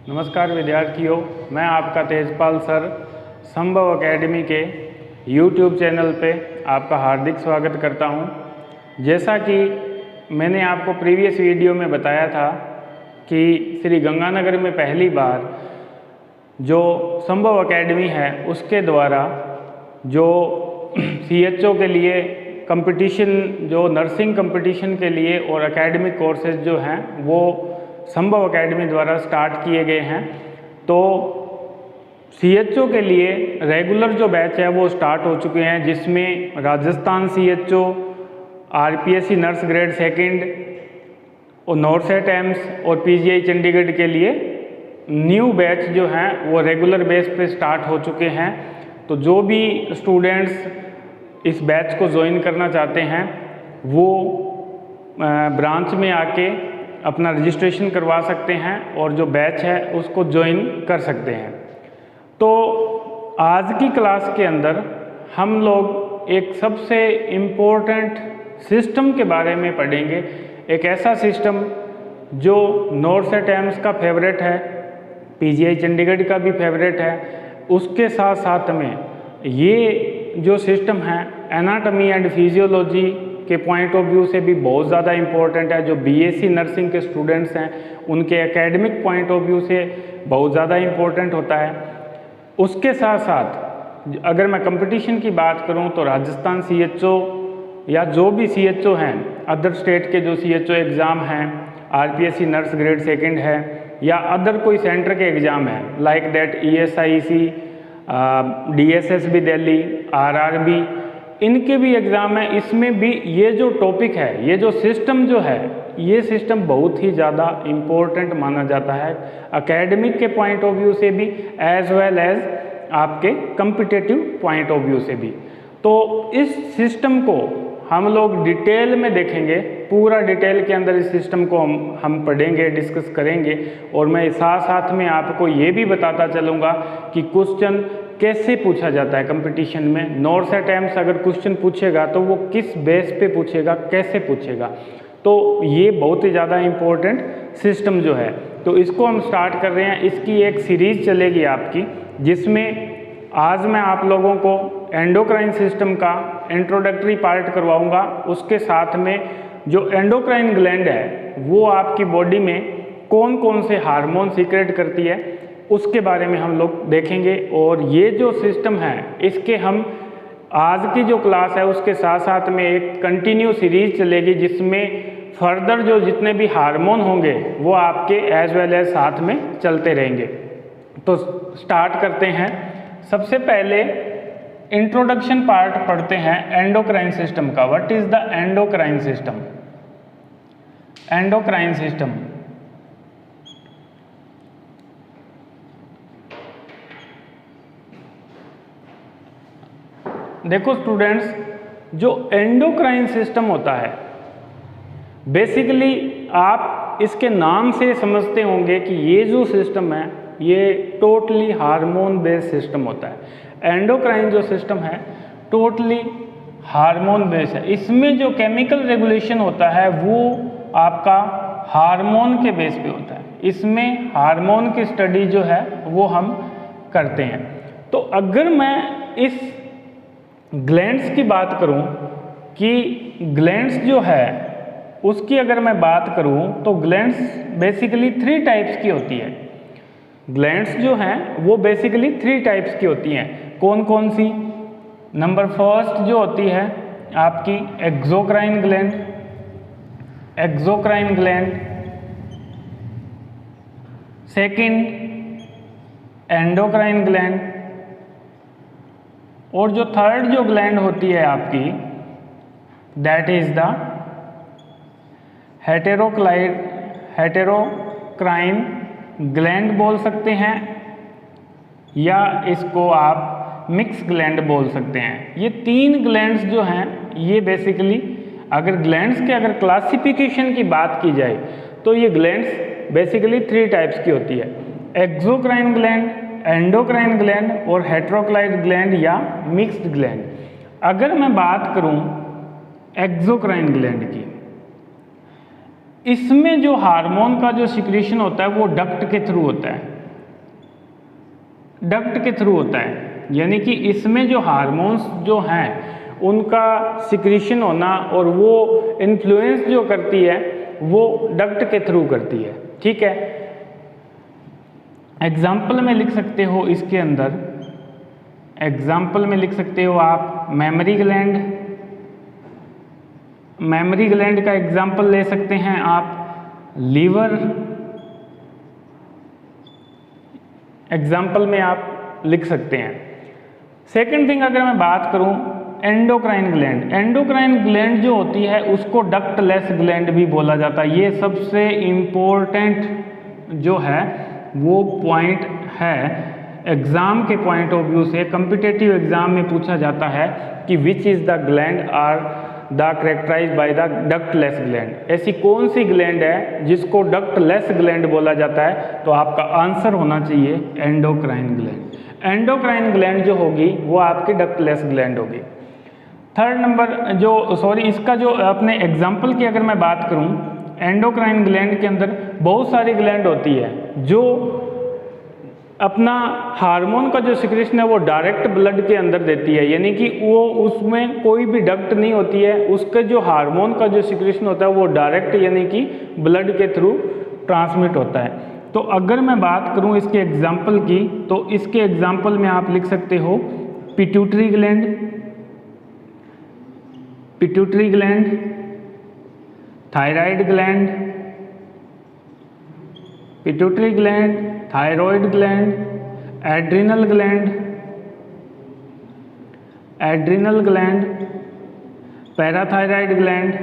नमस्कार विद्यार्थियों, मैं आपका तेजपाल सर संभव एकेडमी के YouTube चैनल पे आपका हार्दिक स्वागत करता हूं। जैसा कि मैंने आपको प्रीवियस वीडियो में बताया था कि श्री गंगानगर में पहली बार जो संभव एकेडमी है उसके द्वारा जो CHO के लिए कंपटीशन, जो नर्सिंग कंपटीशन के लिए और एकेडमिक कोर्सेज जो हैं वो संभव एकेडमी द्वारा स्टार्ट किए गए हैं। तो CHO के लिए रेगुलर जो बैच है वो स्टार्ट हो चुके हैं, जिसमें Rajasthan CHO, RPSC nurse grade second और नॉर्सेट एम्स और PGI चंडीगढ़ के लिए न्यू बैच जो हैं वो रेगुलर बेस पे स्टार्ट हो चुके हैं। तो जो भी स्टूडेंट्स इस बैच को ज्वाइन करना चाहते हैं वो ब्रांच में आके अपना रजिस्ट्रेशन करवा सकते हैं और जो बैच है उसको ज्वाइन कर सकते हैं। तो आज की क्लास के अंदर हम लोग एक सबसे इम्पोर्टेंट सिस्टम के बारे में पढ़ेंगे। एक ऐसा सिस्टम जो नॉर्सेट एम्स का फेवरेट है, PGI चंडीगढ़ का भी फेवरेट है। उसके साथ साथ में ये जो सिस्टम है एनाटॉमी एंड फिजियोलॉजी के पॉइंट ऑफ व्यू से भी बहुत ज़्यादा इम्पोर्टेंट है। जो BSc नर्सिंग के स्टूडेंट्स हैं उनके एकेडमिक पॉइंट ऑफ व्यू से बहुत ज़्यादा इम्पोर्टेंट होता है। उसके साथ साथ अगर मैं कंपटीशन की बात करूं तो राजस्थान CHO या जो भी CHO हैं, अदर स्टेट के जो CHO एग्ज़ाम हैं, RPSC नर्स ग्रेड सेकंड है या अदर कोई सेंटर के एग्ज़ाम है like that ESIC, DSSB Delhi, RRB, इनके भी एग्ज़ाम है। इसमें भी ये जो टॉपिक है, ये जो सिस्टम जो है, ये सिस्टम बहुत ही ज़्यादा इम्पोर्टेंट माना जाता है एकेडमिक के पॉइंट ऑफ व्यू से भी एज वेल एज आपके कम्पिटिटिव पॉइंट ऑफ व्यू से भी। तो इस सिस्टम को हम लोग डिटेल में देखेंगे, पूरा डिटेल के अंदर इस सिस्टम को हम पढ़ेंगे, डिस्कस करेंगे। और मैं साथ साथ में आपको ये भी बताता चलूँगा कि क्वेश्चन कैसे पूछा जाता है कंपटीशन में। नॉर्सेट एम्स अगर क्वेश्चन पूछेगा तो वो किस बेस पे पूछेगा, कैसे पूछेगा। तो ये बहुत ही ज़्यादा इम्पोर्टेंट सिस्टम जो है, तो इसको हम स्टार्ट कर रहे हैं। इसकी एक सीरीज चलेगी आपकी, जिसमें आज मैं आप लोगों को एंडोक्राइन सिस्टम का इंट्रोडक्टरी पार्ट करवाऊंगा। उसके साथ में जो एंडोक्राइन ग्लैंड है वो आपकी बॉडी में कौन कौन से हार्मोन सीक्रेट करती है उसके बारे में हम लोग देखेंगे। और ये जो सिस्टम है इसके हम आज की जो क्लास है उसके साथ साथ में एक कंटिन्यू सीरीज चलेगी, जिसमें फर्दर जो जितने भी हार्मोन होंगे वो आपके एज वेल एज साथ में चलते रहेंगे। तो स्टार्ट करते हैं। सबसे पहले इंट्रोडक्शन पार्ट पढ़ते हैं एंडोक्राइन सिस्टम का। What is the endocrine system? Endocrine system देखो स्टूडेंट्स, जो एंडोक्राइन सिस्टम होता है बेसिकली आप इसके नाम से समझते होंगे कि ये जो सिस्टम है ये टोटली हार्मोन बेस्ड सिस्टम होता है। एंडोक्राइन जो सिस्टम है टोटली हार्मोन बेस्ड है। इसमें जो केमिकल रेगुलेशन होता है वो आपका हार्मोन के बेस पे होता है। इसमें हार्मोन की स्टडी जो है वो हम करते हैं। तो अगर मैं इस ग्लैंड्स की बात करूं कि ग्लैंड्स जो है उसकी अगर मैं बात करूं तो ग्लैंड्स बेसिकली 3 टाइप्स की होती है। ग्लैंड्स जो हैं वो बेसिकली 3 टाइप्स की होती हैं। कौन कौन सी? नंबर फर्स्ट जो होती है आपकी exocrine gland, exocrine gland. Second endocrine gland. और जो थर्ड जो ग्लैंड होती है आपकी दैट इज द हेटेरोक्राइन ग्लैंड बोल सकते हैं, या इसको आप मिक्स ग्लैंड बोल सकते हैं। ये 3 ग्लैंड्स जो हैं ये बेसिकली अगर ग्लैंड्स के अगर क्लासिफिकेशन की बात की जाए तो ये ग्लैंड्स बेसिकली 3 टाइप्स की होती है। एक्सोक्राइन ग्लैंड, एंडोक्राइन ग्लैंड और हेटेरोक्राइन ग्लैंड या मिक्स्ड ग्लैंड। अगर मैं बात करूं एक्सोक्राइन ग्लैंड की, इसमें जो हार्मोन का जो सिक्रीशन होता है वो डक्ट के थ्रू होता है। डक्ट के थ्रू होता है, यानी कि इसमें जो हार्मोन्स जो हैं उनका सिक्रीशन होना और वो इन्फ्लुएंस जो करती है वो डक्ट के थ्रू करती है। ठीक है, एग्जाम्पल में लिख सकते हो इसके अंदर, एग्जाम्पल में लिख सकते हो आप मेमोरी ग्लैंड, मेमोरी ग्लैंड का एग्जाम्पल ले सकते हैं आप लीवर, एग्जाम्पल में आप लिख सकते हैं। सेकंड थिंग अगर मैं बात करूं एंडोक्राइन ग्लैंड, एंडोक्राइन ग्लैंड जो होती है उसको डक्टलेस ग्लैंड भी बोला जाता है। ये सबसे इम्पोर्टेंट जो है वो पॉइंट है, एग्जाम के पॉइंट ऑफ व्यू से कम्पिटेटिव एग्जाम में पूछा जाता है कि which is the gland are the characterize by the ductless gland, ऐसी कौन सी ग्लैंड है जिसको डक्टलेस ग्लैंड बोला जाता है, तो आपका आंसर होना चाहिए एंडोक्राइन ग्लैंड। एंडोक्राइन ग्लैंड जो होगी वो आपकी डक्टलेस ग्लैंड होगी। थर्ड नंबर इसका जो अपने एग्जाम्पल की अगर मैं बात करूं, एंडोक्राइन ग्लैंड के अंदर बहुत सारी ग्लैंड होती है जो अपना हार्मोन का जो सिक्रीशन है वो डायरेक्ट ब्लड के अंदर देती है, यानी कि वो उसमें कोई भी डक्ट नहीं होती है, उसका जो हार्मोन का जो सिक्रीशन होता है वो डायरेक्ट यानी कि ब्लड के थ्रू ट्रांसमिट होता है। तो अगर मैं बात करूं इसके एग्जाम्पल की, तो इसके एग्जाम्पल में आप लिख सकते हो pituitary gland, pituitary gland, thyroid gland, pituitary gland, thyroid gland, adrenal gland, adrenal gland, parathyroid gland,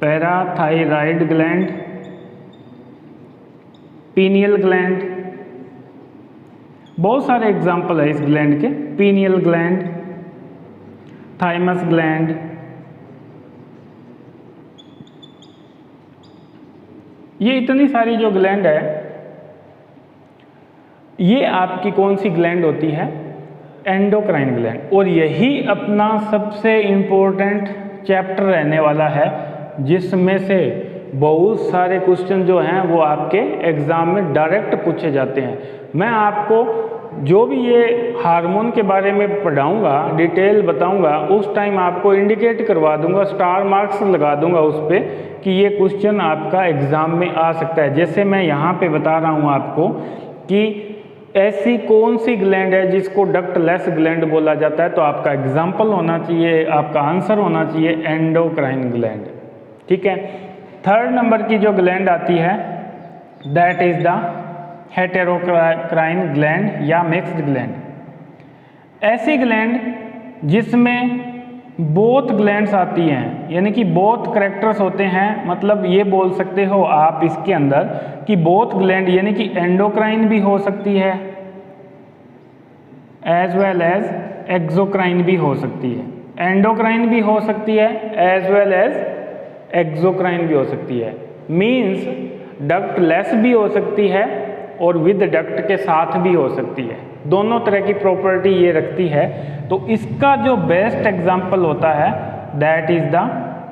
parathyroid gland, pineal gland, बहुत सारे एग्जाम्पल है इस ग्लैंड के, पीनियल ग्लैंड, थाइमस ग्लैंड, ये इतनी सारी जो ग्लैंड है ये आपकी कौन सी ग्लैंड होती है, एंडोक्राइन ग्लैंड। और यही अपना सबसे इम्पोर्टेंट चैप्टर रहने वाला है जिसमें से बहुत सारे क्वेश्चन जो हैं वो आपके एग्जाम में डायरेक्ट पूछे जाते हैं। मैं आपको जो भी ये हार्मोन के बारे में पढ़ाऊंगा, डिटेल बताऊंगा, उस टाइम आपको इंडिकेट करवा दूंगा, स्टार मार्क्स लगा दूंगा उस पर कि ये क्वेश्चन आपका एग्जाम में आ सकता है। जैसे मैं यहाँ पे बता रहा हूँ आपको कि ऐसी कौन सी ग्लैंड है जिसको डक्टलेस ग्लैंड बोला जाता है, तो आपका एग्जाम्पल होना चाहिए, आपका आंसर होना चाहिए एंडोक्राइन ग्लैंड। ठीक है, थर्ड नंबर की जो ग्लैंड आती है दैट इज द हेटेरोक्राइन ग्लैंड या मिक्स्ड ग्लैंड। ऐसी ग्लैंड जिसमें बोथ ग्लैंड्स आती हैं, यानी कि बोथ करेक्टर्स होते हैं, मतलब ये बोल सकते हो आप इसके अंदर कि बोथ ग्लैंड यानी कि एंडोक्राइन भी हो सकती है एज वेल एज एक्सोक्राइन भी हो सकती है, एंडोक्राइन भी हो सकती है एज वेल एज एक्सोक्राइन भी हो सकती है। मीन्स डक्टलेस भी हो सकती है और विद डक्ट के साथ भी हो सकती है, दोनों तरह की प्रॉपर्टी ये रखती है। तो इसका जो बेस्ट एग्जाम्पल होता है that is the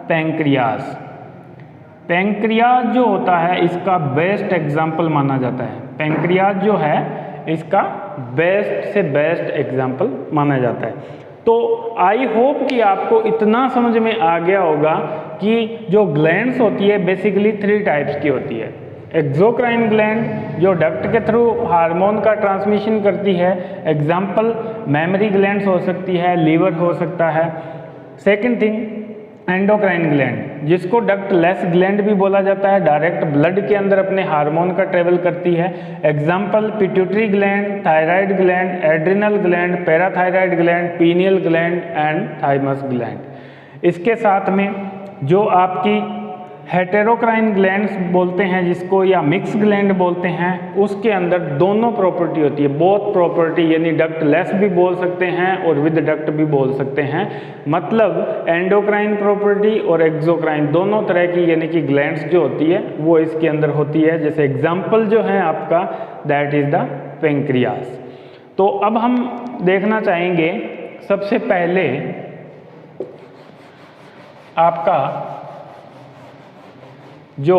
pancreas. Pancreas जो होता है इसका बेस्ट एग्जाम्पल माना जाता है, पैंक्रियाज जो है इसका बेस्ट से बेस्ट एग्जाम्पल माना जाता है। तो आई होप कि आपको इतना समझ में आ गया होगा कि जो ग्लैंड्स होती है बेसिकली 3 टाइप्स की होती है। एक्सोक्राइन ग्लैंड जो डक्ट के थ्रू हार्मोन का ट्रांसमिशन करती है, एग्जाम्पल मेमोरी ग्लैंड्स हो सकती है, लीवर हो सकता है। सेकंड थिंग एंडोक्राइन ग्लैंड जिसको डक्टलेस ग्लैंड भी बोला जाता है, डायरेक्ट ब्लड के अंदर अपने हार्मोन का ट्रेवल करती है, example pituitary gland, thyroid gland, adrenal gland, parathyroid gland, pineal gland and thymus gland. इसके साथ में जो आपकी हेटेरोक्राइन ग्लैंड्स बोलते हैं जिसको, या मिक्स ग्लैंड बोलते हैं, उसके अंदर दोनों प्रॉपर्टी होती है, बोथ प्रॉपर्टी, यानी डक्टलेस भी बोल सकते हैं और विद डक्ट भी बोल सकते हैं। मतलब एंडोक्राइन प्रॉपर्टी और एक्सोक्राइन दोनों तरह की यानी कि ग्लैंड्स जो होती है वो इसके अंदर होती है। जैसे एग्जाम्पल जो है आपका दैट इज द पैंक्रियाज। तो अब हम देखना चाहेंगे सबसे पहले आपका जो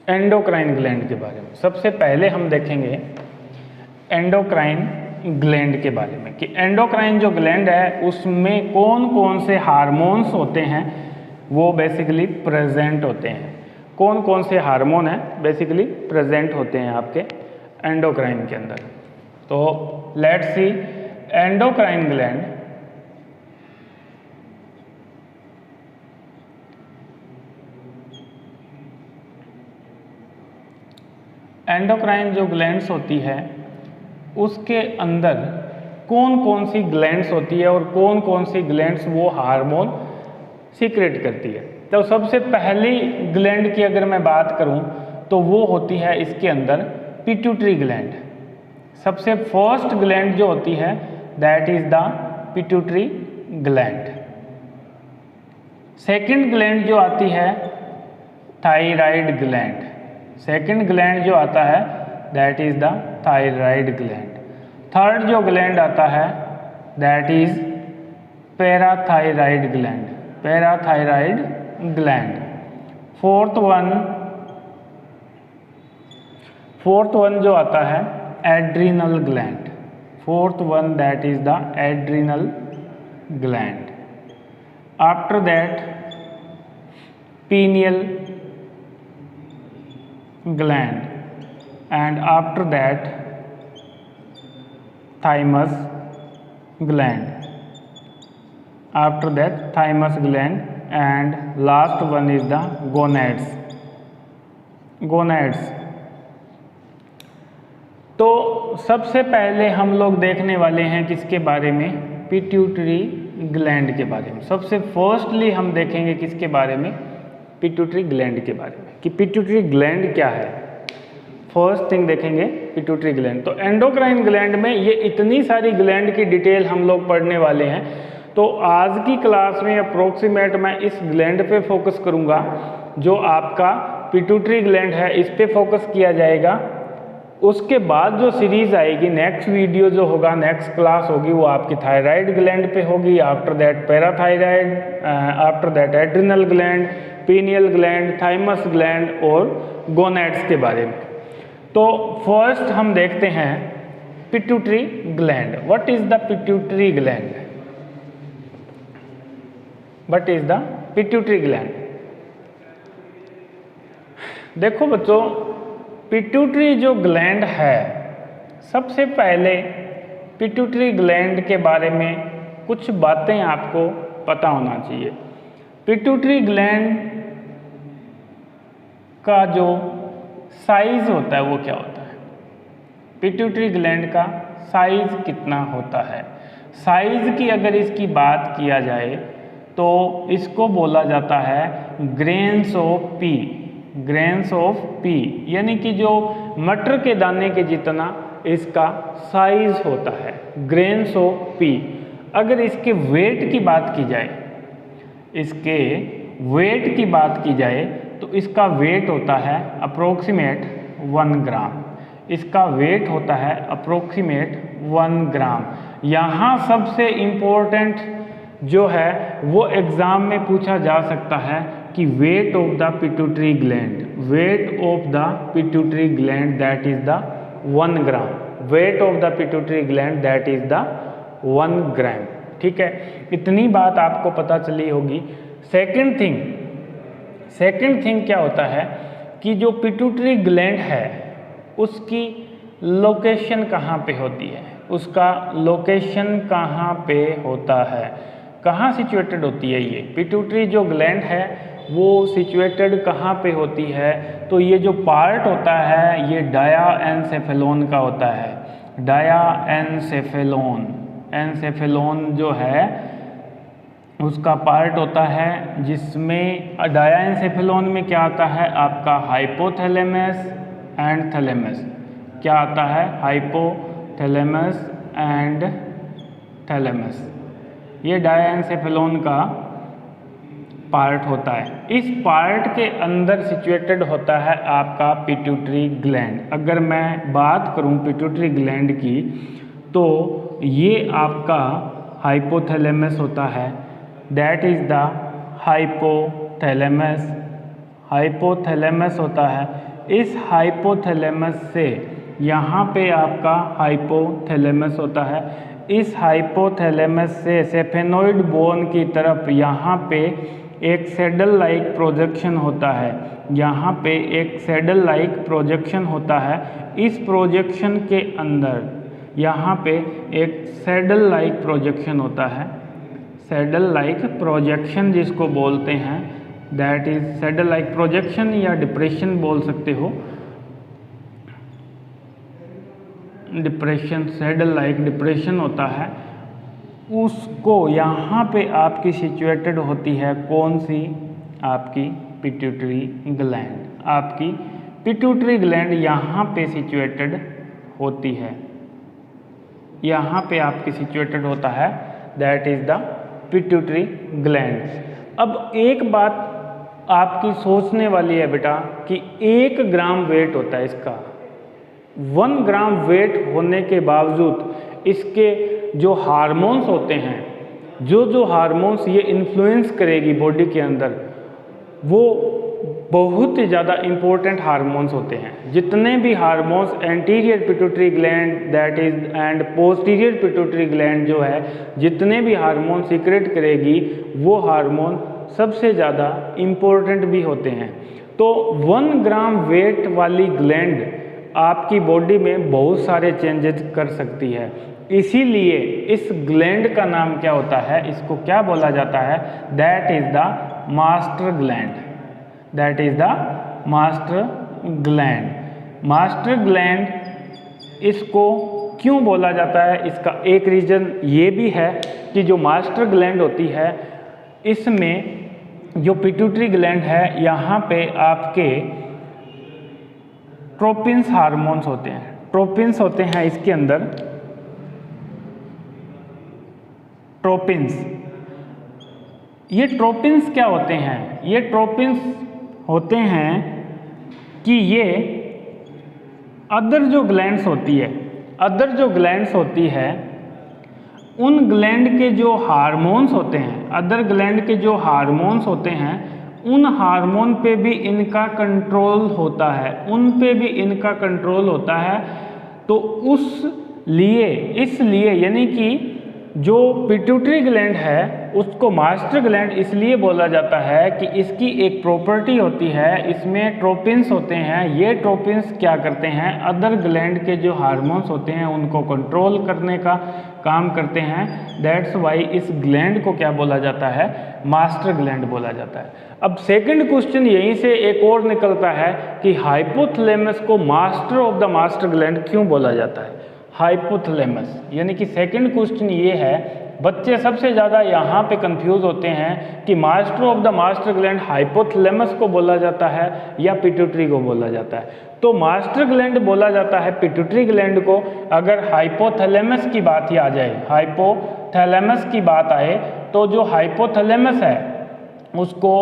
एंडोक्राइन ग्लैंड के बारे में। सबसे पहले हम देखेंगे एंडोक्राइन ग्लैंड के बारे में कि एंडोक्राइन जो ग्लैंड है उसमें कौन कौन से हार्मोन्स होते हैं वो बेसिकली प्रेजेंट होते हैं। कौन कौन से हार्मोन हैं बेसिकली प्रेजेंट होते हैं आपके एंडोक्राइन के अंदर। तो let's see endocrine gland endocrine जो ग्लैंड्स होती है उसके अंदर कौन कौन सी ग्लैंड्स होती है और कौन कौन सी ग्लैंड्स वो हार्मोन सीक्रेट करती है। तो सबसे पहली ग्लैंड की अगर मैं बात करूं तो वो होती है इसके अंदर पिट्यूटरी ग्लैंड। सबसे फर्स्ट ग्लैंड जो होती है that is the pituitary gland. Second gland जो आती है थायराइड ग्लैंड। सेकंड ग्लैंड जो आता है that is the thyroid gland. Third जो ग्लैंड आता है that is parathyroid gland, parathyroid gland. Fourth one जो आता है adrenal gland. Fourth one that is the adrenal gland. After that pineal gland and after that thymus gland, after that thymus gland and last one is the gonads। तो सबसे पहले हम लोग देखने वाले हैं किसके बारे में, पिट्यूटरी ग्लैंड के बारे में। सबसे फर्स्टली हम देखेंगे किसके बारे में, पिट्यूटरी ग्लैंड के बारे में कि पिट्यूटरी ग्लैंड क्या है। फर्स्ट थिंग देखेंगे पिट्यूटरी ग्लैंड। तो एंडोक्राइन ग्लैंड में ये इतनी सारी ग्लैंड की डिटेल हम लोग पढ़ने वाले हैं। तो आज की क्लास में अप्रोक्सीमेट मैं इस ग्लैंड पे फोकस करूंगा, जो आपका पिट्यूटरी ग्लैंड है इस पे फोकस किया जाएगा। उसके बाद जो सीरीज आएगी, नेक्स्ट वीडियो जो होगा, नेक्स्ट क्लास होगी, वो आपकी थायराइड ग्लैंड पे होगी। After that parathyroid, after that adrenal gland, pineal gland, thymus gland और गोनैड्स के बारे में। तो फर्स्ट हम देखते हैं pituitary gland. What is the pituitary gland? What is the pituitary gland? देखो बच्चों, पिट्यूटरी जो ग्लैंड है, सबसे पहले पिट्यूटरी ग्लैंड के बारे में कुछ बातें आपको पता होना चाहिए। पिट्यूटरी ग्लैंड का जो साइज होता है वो क्या होता है? पिट्यूटरी ग्लैंड का साइज कितना होता है? साइज की अगर इसकी बात किया जाए तो इसको बोला जाता है grains of P. Grains of P यानी कि जो मटर के दाने के जितना इसका साइज होता है, ग्रेन्स ऑफ पी। अगर इसके वेट की बात की जाए, इसके वेट की बात की जाए तो इसका वेट होता है अप्रोक्सीमेट 1 ग्राम। इसका वेट होता है अप्रोक्सीमेट 1 ग्राम। यहाँ सबसे इम्पोर्टेंट जो है वो एग्ज़ाम में पूछा जा सकता है कि weight of the pituitary gland, weight of the pituitary gland that is the 1 gram. Weight of the pituitary gland that is the 1 ग्राम। ठीक है, इतनी बात आपको पता चली होगी। सेकंड थिंग क्या होता है कि जो पिट्यूटरी ग्लैंड है उसकी लोकेशन कहाँ पे होती है? उसका लोकेशन कहाँ पे होता है? कहाँ सिचुएटेड होती है ये पिट्यूटरी जो ग्लैंड है, वो सिचुएटेड कहाँ पे होती है? तो ये जो पार्ट होता है ये डायाएन्सेफेलोन का होता है। डायाएन्सेफेलोन, एन्सेफेलोन जो है उसका पार्ट होता है, जिसमें डायाएन्सेफेलोन में क्या आता है आपका हाइपोथैलेमस एंड थैलेमस। क्या आता है? Hypothalamus and thalamus. ये डायाएन्सेफेलोन का पार्ट होता है। इस पार्ट के अंदर सिचुएटेड होता है आपका पिट्यूटरी ग्लैंड। अगर मैं बात करूं पिट्यूटरी ग्लैंड की तो ये आपका हाइपोथैलेमस होता है, that is the hypothalamus. Hypothalamus होता है, इस हाइपोथैलेमस से यहाँ पे आपका हाइपोथैलेमस होता है, इस हाइपोथैलेमस से सेफेनोइड बोन की तरफ यहाँ पे एक सैडल लाइक प्रोजेक्शन होता है, यहाँ पे एक सैडल लाइक प्रोजेक्शन होता है। इस प्रोजेक्शन के अंदर यहाँ पे एक सैडल लाइक प्रोजेक्शन होता है, सैडल लाइक प्रोजेक्शन जिसको बोलते हैं, that is saddle like projection या डिप्रेशन बोल सकते हो, डिप्रेशन, सैडल लाइक डिप्रेशन होता है। उसको यहाँ पे आपकी सिचुएटेड होती है कौन सी, आपकी पिट्यूटरी ग्लैंड, आपकी पिट्यूटरी ग्लैंड यहाँ पे सिचुएटेड होती है, यहाँ पे आपकी सिचुएटेड होता है, that is the pituitary gland. अब एक बात आपकी सोचने वाली है बेटा कि 1 ग्राम वेट होता है इसका, 1 ग्राम वेट होने के बावजूद इसके जो हार्मोन्स होते हैं, जो हार्मोन्स ये इन्फ्लुएंस करेगी बॉडी के अंदर, वो बहुत ही ज़्यादा इम्पोर्टेंट हार्मोन्स होते हैं। जितने भी hormones anterior pituitary gland that is and posterior pituitary gland जो है, जितने भी हार्मोन सीक्रेट करेगी वो हार्मोन सबसे ज़्यादा इम्पोर्टेंट भी होते हैं। तो 1 ग्राम वेट वाली ग्लैंड आपकी बॉडी में बहुत सारे चेंजेस कर सकती है, इसीलिए इस ग्लैंड का नाम क्या होता है, इसको क्या बोला जाता है, that is the master gland, that is the master gland. Master gland इसको क्यों बोला जाता है, इसका एक रीज़न ये भी है कि जो मास्टर ग्लैंड होती है इसमें जो पिट्यूटरी ग्लैंड है यहाँ पे आपके ट्रोपिन्स हार्मोन्स होते हैं, ट्रोपिन्स होते हैं इसके अंदर, ट्रोपिन्स। ये ट्रोपिन्स क्या होते हैं, ये ट्रोपिन्स होते हैं कि ये अदर जो ग्लैंड्स होती है, अदर जो ग्लैंड्स होती है उन ग्लैंड के जो हार्मोन्स होते हैं, अदर ग्लैंड के जो हार्मोन्स होते हैं उन हार्मोन पे भी इनका कंट्रोल होता है, उन पे भी इनका कंट्रोल होता है। तो इसलिए यानी कि जो पिट्यूटरी ग्लैंड है उसको मास्टर ग्लैंड इसलिए बोला जाता है कि इसकी एक प्रॉपर्टी होती है, इसमें ट्रोपिन्स होते हैं। ये ट्रोपिन्स क्या करते हैं, अदर ग्लैंड के जो हार्मोन्स होते हैं उनको कंट्रोल करने का काम करते हैं। दैट्स वाई इस ग्लैंड को क्या बोला जाता है, मास्टर ग्लैंड बोला जाता है। अब सेकंड क्वेश्चन यहीं से एक और निकलता है कि हाइपोथैलेमस को master of the master gland क्यों बोला जाता है, हाइपोथैलेमस। यानी कि सेकंड क्वेश्चन ये है, बच्चे सबसे ज़्यादा यहाँ पे कंफ्यूज होते हैं कि master of the master gland hypothalamus को बोला जाता है या पिट्यूटरी को बोला जाता है। तो मास्टर ग्लैंड बोला जाता है पिट्यूटरी ग्लैंड को अगर हाइपोथैलेमस की बात ही आ जाए, हाइपोथैलेमस की बात आए तो जो हाइपोथैलेमस है उसको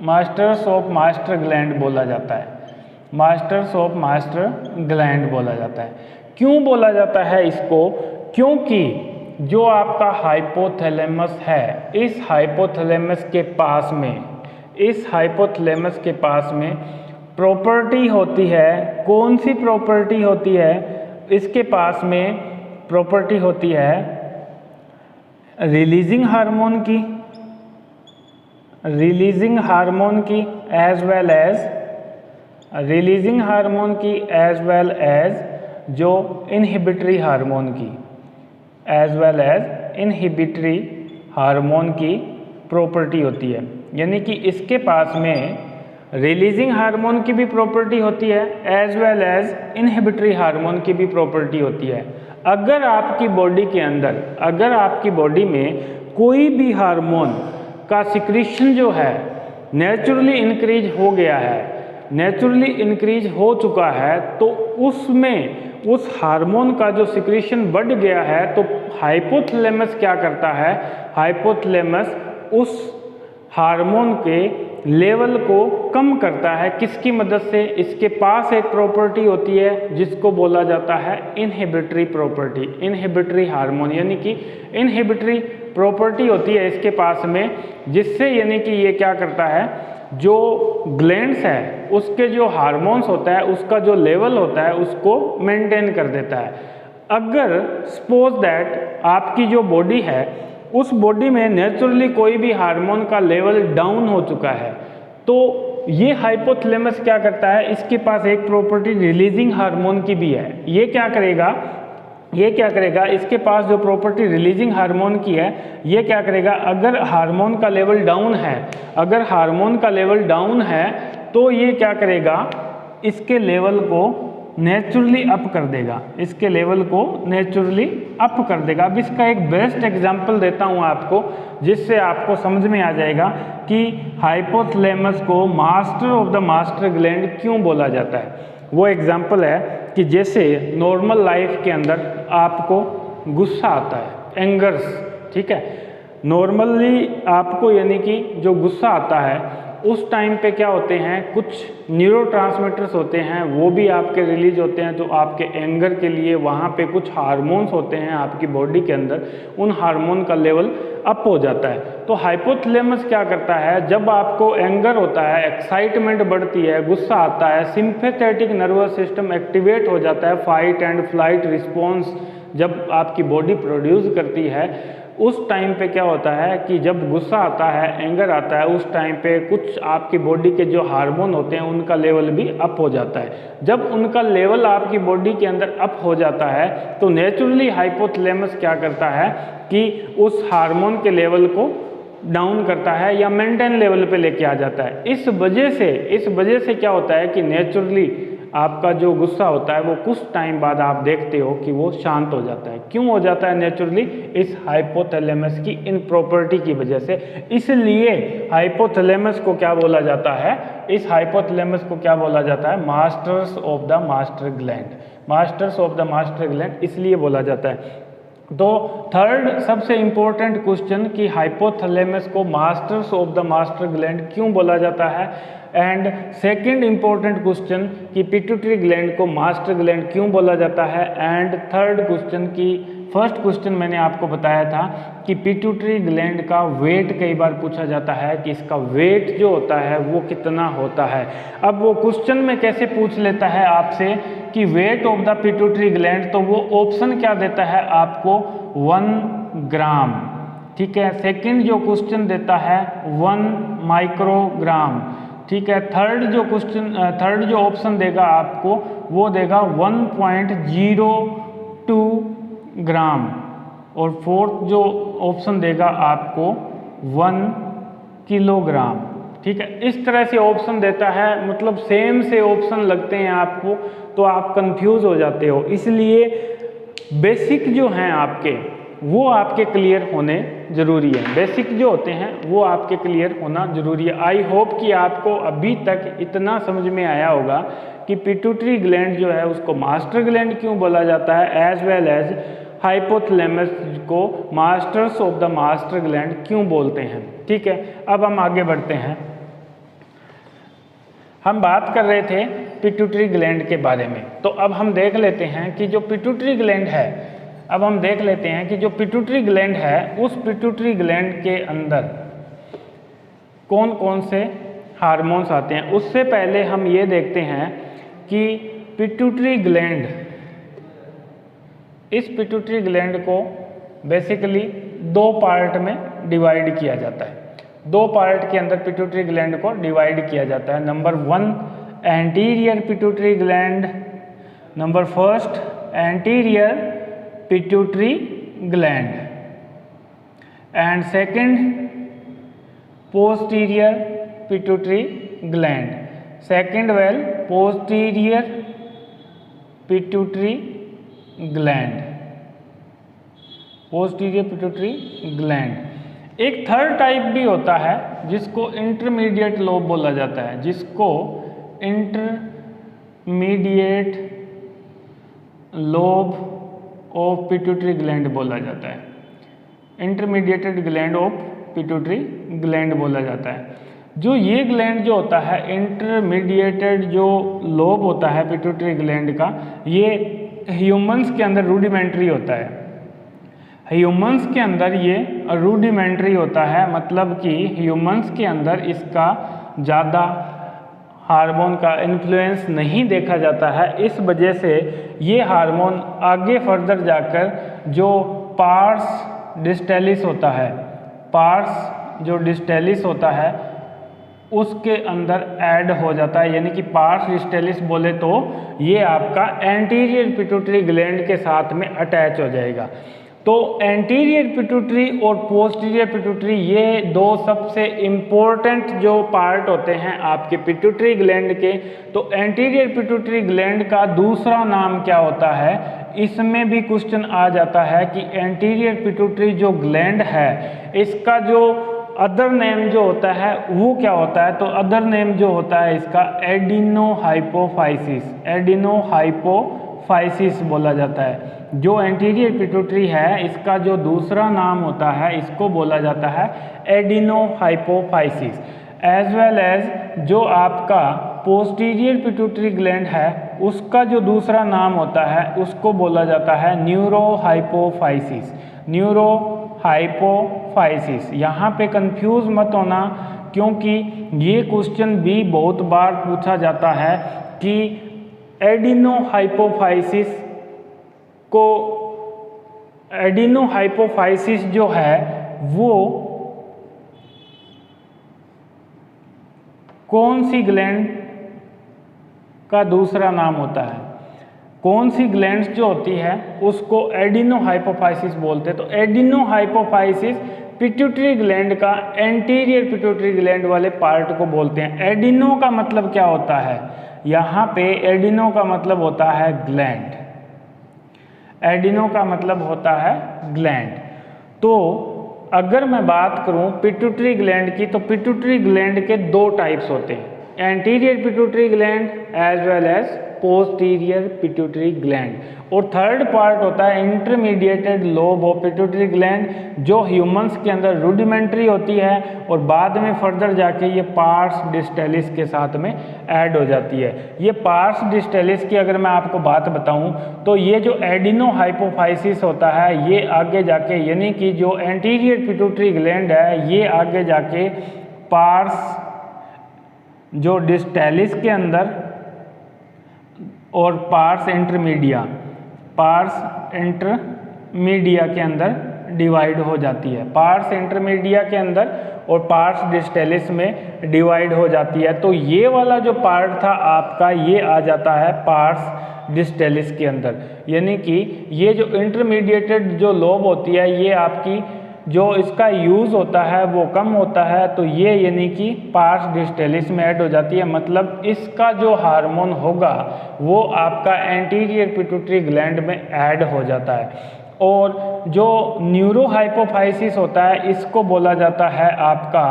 मास्टर्स ऑफ मास्टर ग्लैंड बोला जाता है, मास्टर्स ऑफ मास्टर ग्लैंड बोला जाता है। क्यों बोला जाता है इसको, क्योंकि जो आपका हाइपोथैलेमस है, इस हाइपोथैलेमस के पास में, इस हाइपोथैलेमस के पास में प्रॉपर्टी होती है। कौन सी प्रॉपर्टी होती है, इसके पास में प्रॉपर्टी होती है रिलीजिंग हार्मोन की, रिलीजिंग हार्मोन की as well as releasing hormone की एज वेल एज जो इनहिबिटरी हार्मोन की, as well as inhibitory hormone की प्रॉपर्टी होती है। यानी कि इसके पास में रिलीजिंग हार्मोन की भी प्रॉपर्टी होती है as well as inhibitory hormone की भी प्रॉपर्टी होती है। अगर आपकी बॉडी के अंदर, अगर आपकी बॉडी में कोई भी हार्मोन का सिक्रीशन जो है नेचुरली इंक्रीज हो गया है, नेचुरली इंक्रीज हो चुका है, तो उसमें उस हार्मोन का जो सिक्रीशन बढ़ गया है, तो हाइपोथैलेमस क्या करता है, हाइपोथैलेमस उस हार्मोन के लेवल को कम करता है। किसकी मदद से, इसके पास एक प्रॉपर्टी होती है जिसको बोला जाता है इनहिबिटरी प्रॉपर्टी, इनहिबिटरी हार्मोन, यानी कि इनहिबिटरी प्रॉपर्टी होती है इसके पास में, जिससे यानी कि ये क्या करता है, जो ग्लैंड्स है उसके जो हार्मोन्स होता है उसका जो लेवल होता है उसको मेंटेन कर देता है। अगर सपोज दैट आपकी जो बॉडी है उस बॉडी में नेचुरली कोई भी हार्मोन का लेवल डाउन हो चुका है तो ये हाइपोथैलेमस क्या करता है, इसके पास एक प्रॉपर्टी रिलीजिंग हार्मोन की भी है। ये क्या करेगा, इसके पास जो प्रॉपर्टी रिलीजिंग हार्मोन की है ये क्या करेगा, अगर हार्मोन का लेवल डाउन है तो ये क्या करेगा, इसके लेवल को नेचुरली अप कर देगा, अब इसका एक बेस्ट एग्जांपल देता हूँ आपको जिससे आपको समझ में आ जाएगा कि हाइपोथैलेमस को master of the master gland क्यों बोला जाता है। वो एग्जांपल है कि जैसे नॉर्मल लाइफ के अंदर आपको गुस्सा आता है, एंगर्स, ठीक है, नॉर्मली आपको यानी कि जो गुस्सा आता है उस टाइम पे क्या होते हैं, कुछ न्यूरोट्रांसमीटर्स होते हैं वो भी आपके रिलीज होते हैं जो आपके एंगर के लिए, वहाँ पे कुछ हार्मोन्स होते हैं आपकी बॉडी के अंदर, उन हार्मोन का लेवल अप हो जाता है। तो हाइपोथैलेमस क्या करता है, जब आपको एंगर होता है, एक्साइटमेंट बढ़ती है, गुस्सा आता है, सिंपैथेटिक नर्वस सिस्टम एक्टिवेट हो जाता है, फाइट एंड फ्लाइट रिस्पॉन्स जब आपकी बॉडी प्रोड्यूस करती है, उस टाइम पे क्या होता है कि जब गुस्सा आता है, एंगर आता है, उस टाइम पे कुछ आपकी बॉडी के जो हार्मोन होते हैं उनका लेवल भी अप हो जाता है। जब उनका लेवल आपकी बॉडी के अंदर अप हो जाता है तो नेचुरली हाइपोथैलेमस क्या करता है कि उस हार्मोन के लेवल को डाउन करता है या मेंटेन लेवल पे लेके आ जाता है। इस वजह से क्या होता है कि नेचुरली आपका जो गुस्सा होता है वो कुछ टाइम बाद आप देखते हो कि वो शांत हो जाता है। क्यों हो जाता है नेचुरली, इस हाइपोथैलेमस की इन प्रॉपर्टी की वजह से। इसलिए हाइपोथैलेमस को क्या बोला जाता है, इस हाइपोथैलेमस को क्या बोला जाता है, masters of the master gland, इसलिए बोला जाता है। तो थर्ड सबसे इंपॉर्टेंट क्वेश्चन कि हाइपोथैलेमस को masters of the master gland क्यों बोला जाता है, एंड सेकंड इंपॉर्टेंट क्वेश्चन कि पिट्यूटरी ग्लैंड को मास्टर ग्लैंड क्यों बोला जाता है, एंड थर्ड क्वेश्चन की फर्स्ट क्वेश्चन मैंने आपको बताया था कि पिट्यूटरी ग्लैंड का वेट कई बार पूछा जाता है कि इसका वेट जो होता है वो कितना होता है। अब वो क्वेश्चन में कैसे पूछ लेता है आपसे कि weight of the pituitary gland, तो वो ऑप्शन क्या देता है आपको, 1 ग्राम, ठीक है। सेकंड जो क्वेश्चन देता है 1 माइक्रोग्राम, ठीक है। थर्ड जो ऑप्शन देगा आपको वो देगा 1.02 ग्राम, और फोर्थ जो ऑप्शन देगा आपको 1 किलोग्राम, ठीक है। इस तरह से ऑप्शन देता है, मतलब सेम से ऑप्शन लगते हैं आपको तो आप कंफ्यूज हो जाते हो। इसलिए बेसिक जो हैं आपके वो आपके क्लियर होने ज़रूरी है, बेसिक जो होते हैं वो आपके क्लियर होना ज़रूरी है। आई होप कि आपको अभी तक इतना समझ में आया होगा कि पिट्यूटरी ग्लैंड जो है उसको मास्टर ग्लैंड क्यों बोला जाता है, एज वेल एज हाइपोथैलेमस को masters of the master gland क्यों बोलते हैं, ठीक है। अब हम आगे बढ़ते हैं। हम बात कर रहे थे पिट्यूटरी ग्लैंड के बारे में, तो अब हम देख लेते हैं कि जो पिट्यूटरी ग्लैंड है, उस पिट्यूटरी ग्लैंड के अंदर कौन कौन से हार्मोन्स आते हैं। उससे पहले हम ये देखते हैं कि पिट्यूटरी ग्लैंड, इस पिट्यूटरी ग्लैंड को बेसिकली 2 पार्ट में डिवाइड किया जाता है। 2 पार्ट के अंदर पिट्यूटरी ग्लैंड को डिवाइड किया जाता है। Number 1 anterior pituitary gland, number first anterior pituitary gland, and second posterior pituitary gland, second well posterior pituitary gland, posterior pituitary gland. एक थर्ड टाइप भी होता है जिसको इंटरमीडिएट लोब बोला जाता है, जिसको intermediate lobe of pituitary gland बोला जाता है, intermediated gland of pituitary gland बोला जाता है। जो ये ग्लैंड जो होता है, इंटरमीडिएटेड जो लोब होता है पिट्यूटरी ग्लैंड का, ये ह्यूमंस के अंदर रूडिमेंट्री होता है। ह्यूमंस के अंदर ये रूडिमेंट्री होता है, मतलब कि ह्यूमंस के अंदर इसका ज़्यादा हार्मोन का इन्फ्लुएंस नहीं देखा जाता है। इस वजह से ये हार्मोन आगे फर्दर जाकर जो पार्स डिस्टेलिस होता है, पार्स जो डिस्टेलिस होता है उसके अंदर ऐड हो जाता है, यानी कि पार्स डिस्टेलिस बोले तो ये आपका एंटीरियर पिट्यूटरी ग्लैंड के साथ में अटैच हो जाएगा। तो एंटीरियर पिट्यूटरी और पोस्टीरियर पिट्यूटरी ये दो सबसे इम्पोर्टेंट जो पार्ट होते हैं आपके पिट्यूटरी ग्लैंड के। तो एंटीरियर पिट्यूटरी ग्लैंड का दूसरा नाम क्या होता है, इसमें भी क्वेश्चन आ जाता है कि एंटीरियर पिट्यूटरी जो ग्लैंड है इसका जो अदर नेम जो होता है वो क्या होता है। तो अदर नेम जो होता है इसका एडिनोहाइपोफाइसिस, एडिनोहाइपोफाइसिस बोला जाता है। जो एंटीरियर पिट्यूटरी है इसका जो दूसरा नाम होता है इसको बोला जाता है एडिनोहाइपोफाइसिस। एज वेल एज जो आपका पोस्टीरियर पिट्यूटरी ग्लैंड है उसका जो दूसरा नाम होता है उसको बोला जाता है न्यूरोहाइपोफाइसिस, न्यूरोहाइपोफाइसिस। यहाँ पे कंफ्यूज मत होना, क्योंकि ये क्वेश्चन भी बहुत बार पूछा जाता है कि एडिनोहाइपोफाइसिस को, एडिनोहाइपोफाइसिस जो है वो कौन सी ग्लैंड का दूसरा नाम होता है, कौन सी ग्लैंड्स जो होती है उसको एडिनोहाइपोफाइसिस बोलते हैं। तो एडिनोहाइपोफाइसिस पिट्यूटरी ग्लैंड का एंटीरियर पिट्यूटरी ग्लैंड वाले पार्ट को बोलते हैं। एडिनो का मतलब क्या होता है, यहाँ पे एडिनो का मतलब होता है ग्लैंड, एडिनो का मतलब होता है ग्लैंड। तो अगर मैं बात करूं पिट्यूटरी ग्लैंड की, तो पिट्यूटरी ग्लैंड के दो टाइप्स होते हैं, anterior pituitary gland as well as posterior pituitary gland. और थर्ड पार्ट होता है intermediated lobe of pituitary gland, जो ह्यूमंस के अंदर रूडिमेंट्री होती है और बाद में फर्दर जाके ये पार्स डिस्टेलिस के साथ में ऐड हो जाती है। ये पार्स डिस्टेलिस की अगर मैं आपको बात बताऊं तो ये जो एडिनोहाइपोफाइसिस होता है ये आगे जाके, यानी कि जो एंटीरियर पिट्यूटरी ग्लैंड है ये आगे जाके पार्स जो डिस्टेलिस के अंदर और पार्स इंटरमीडिया के अंदर डिवाइड हो जाती है, पार्स इंटरमीडिया के अंदर और पार्स डिस्टेलिस में डिवाइड हो जाती है। तो ये वाला जो पार्ट था आपका ये आ जाता है पार्स डिस्टेलिस के अंदर, यानी कि ये जो इंटरमीडिएटेड जो लोब होती है ये आपकी जो इसका यूज़ होता है वो कम होता है, तो ये यानी कि पार्स डिस्टेलिस में ऐड हो जाती है। मतलब इसका जो हार्मोन होगा वो आपका एंटीरियर पिट्यूटरी ग्लैंड में ऐड हो जाता है। और जो न्यूरोहाइपोफाइसिस होता है इसको बोला जाता है आपका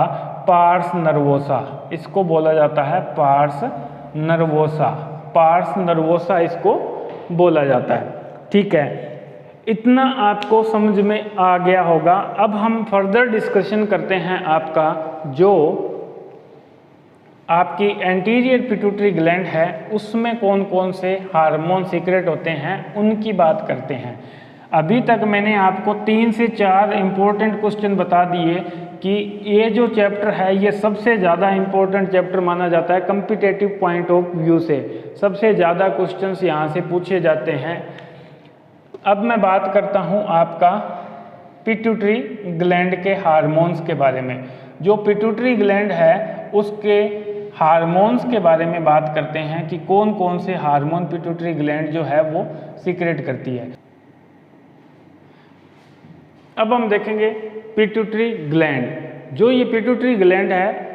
पार्स नर्वोसा, इसको बोला जाता है पार्स नर्वोसा, पार्स नर्वोसा इसको बोला जाता है। ठीक है, इतना आपको समझ में आ गया होगा। अब हम फर्दर डिस्कशन करते हैं आपका जो आपकी एंटीरियर पिट्यूटरी ग्लैंड है उसमें कौन कौन से हार्मोन सीक्रेट होते हैं उनकी बात करते हैं। अभी तक मैंने आपको 3 से 4 इम्पोर्टेंट क्वेश्चन बता दिए कि ये जो चैप्टर है ये सबसे ज़्यादा इम्पोर्टेंट चैप्टर माना जाता है कॉम्पिटिटिव पॉइंट ऑफ व्यू से, सबसे ज़्यादा क्वेश्चंस यहाँ से पूछे जाते हैं। अब मैं बात करता हूँ आपका पिट्यूटरी ग्लैंड के हार्मोन्स के बारे में। जो पिट्यूटरी ग्लैंड है उसके हार्मोन्स के बारे में बात करते हैं कि कौन कौन से हार्मोन पिट्यूटरी ग्लैंड जो है वो सीक्रेट करती है। अब हम देखेंगे पिट्यूटरी ग्लैंड। जो ये पिट्यूटरी ग्लैंड है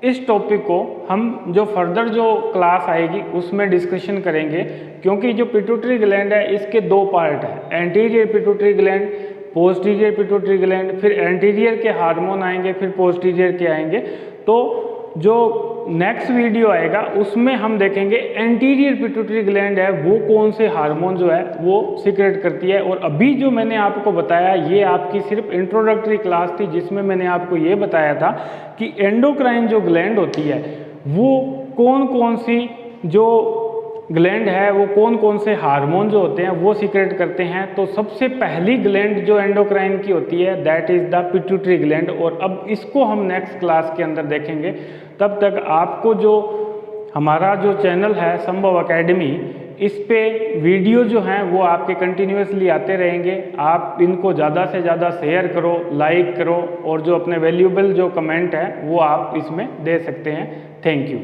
इस टॉपिक को हम जो फर्दर जो क्लास आएगी उसमें डिस्कशन करेंगे, क्योंकि जो पिट्यूटरी ग्लैंड है इसके दो पार्ट है, anterior pituitary gland, posterior pituitary gland, फिर एंटीरियर के हार्मोन आएंगे, फिर पोस्टीरियर के आएंगे। तो जो नेक्स्ट वीडियो आएगा उसमें हम देखेंगे एंटीरियर पिट्यूटरी ग्लैंड है वो कौन से हार्मोन जो है वो सीक्रेट करती है। और अभी जो मैंने आपको बताया ये आपकी सिर्फ इंट्रोडक्टरी क्लास थी, जिसमें मैंने आपको ये बताया था कि एंडोक्राइन जो ग्लैंड होती है वो कौन कौन सी जो ग्लैंड है वो कौन कौन से हार्मोन जो होते हैं वो सीक्रेट करते हैं। तो सबसे पहली ग्लैंड जो एंडोक्राइन की होती है that is the pituitary gland, और अब इसको हम नेक्स्ट क्लास के अंदर देखेंगे। तब तक आपको जो हमारा जो चैनल है संभव एकेडमी, इस पे वीडियो जो हैं वो आपके कंटिन्यूसली आते रहेंगे। आप इनको ज़्यादा से ज़्यादा शेयर करो, लाइक करो, और जो अपने वैल्यूएबल जो कमेंट है वो आप इसमें दे सकते हैं। Thank you.